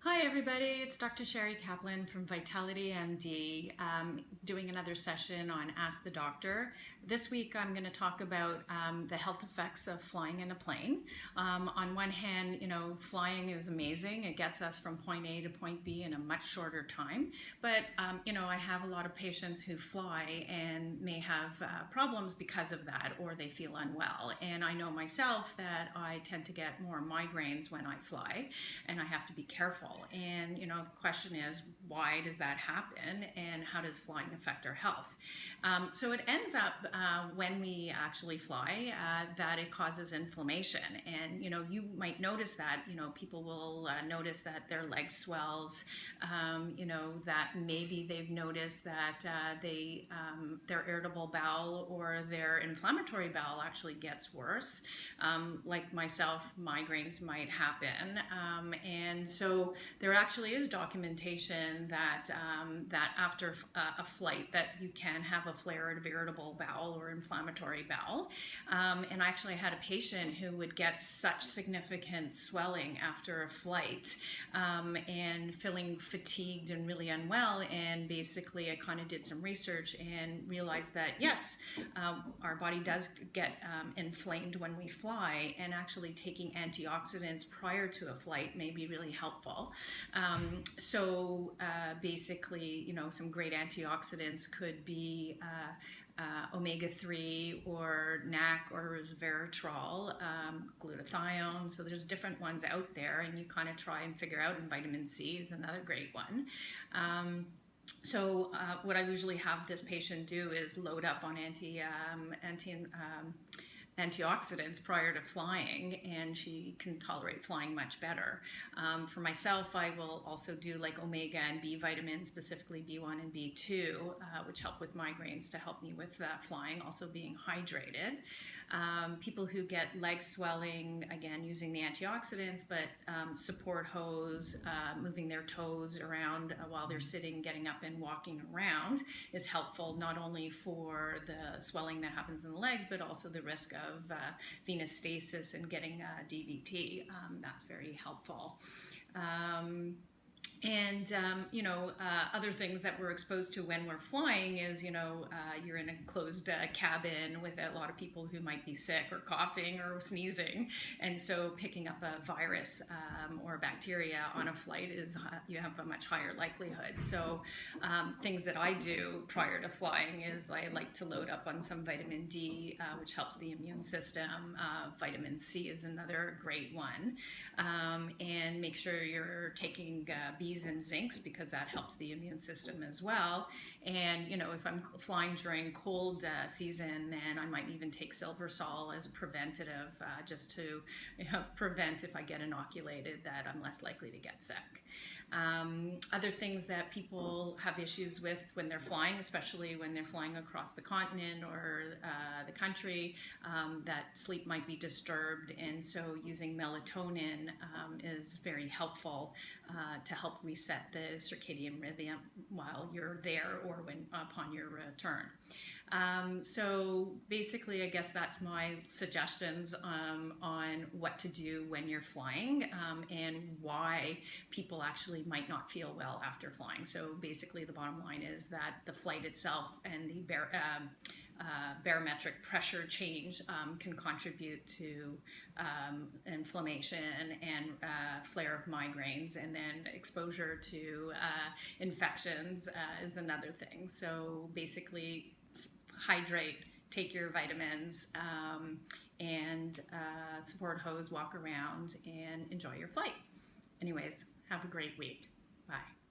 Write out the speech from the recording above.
Hi everybody, it's Dr. Sherry Caplan from Vitality MD, doing another session on Ask the Doctor. This week I'm going to talk about the health effects of flying in a plane. On one hand, flying is amazing. It gets us from point A to point B in a much shorter time. But, I have a lot of patients who fly and may have problems because of that, or they feel unwell. And I know myself that I tend to get more migraines when I fly, and I have to be careful. And the question is, why does that happen, and how does flying affect our health? So it ends up when we actually fly that it causes inflammation, and you might notice that people will notice that their leg swells, that maybe they've noticed that their irritable bowel or their inflammatory bowel actually gets worse. Like myself, migraines might happen, and so there actually is documentation that after a flight that you can have a flare of irritable bowel or inflammatory bowel. And I actually had a patient who would get such significant swelling after a flight and feeling fatigued and really unwell. And basically I kind of did some research and realized that yes, our body does get inflamed when we fly, and actually taking antioxidants prior to a flight may be really helpful. So basically, some great antioxidants could be omega-3 or NAC or resveratrol, glutathione. So there's different ones out there, and you kind of try and figure out, and vitamin C is another great one. So what I usually have this patient do is load up on antioxidants prior to flying, and she can tolerate flying much better. For myself, I will also do like omega and B vitamins, specifically B1 and B2, which help with migraines to help me with flying, also being hydrated. People who get leg swelling, again, using the antioxidants, but support hose, moving their toes around while they're sitting, getting up and walking around is helpful, not only for the swelling that happens in the legs, but also the risk of venous stasis and getting DVT. That's very helpful. Other things that we're exposed to when we're flying is, you're in a closed cabin with a lot of people who might be sick or coughing or sneezing. And so picking up a virus or bacteria on a flight is, you have a much higher likelihood. So things that I do prior to flying is I like to load up on some vitamin D, which helps the immune system. Vitamin C is another great one. And make sure you're taking B's and zincs, because that helps the immune system as well. And if I'm flying during cold season, then I might even take silver sol as a preventative, just to prevent, if I get inoculated, that I'm less likely to get sick. Other things that people have issues with when they're flying, especially when they're flying across the continent or the country, that sleep might be disturbed, and so using melatonin is very helpful to help reset the circadian rhythm while you're there or upon your return. So basically, I guess that's my suggestions on what to do when you're flying, and why people actually might not feel well after flying. So basically the bottom line is that the flight itself and the barometric pressure change can contribute to inflammation and flare of migraines, and then exposure to infections is another thing. So basically, hydrate, take your vitamins, and support hose, walk around, and enjoy your flight. Anyways, have a great week. Bye.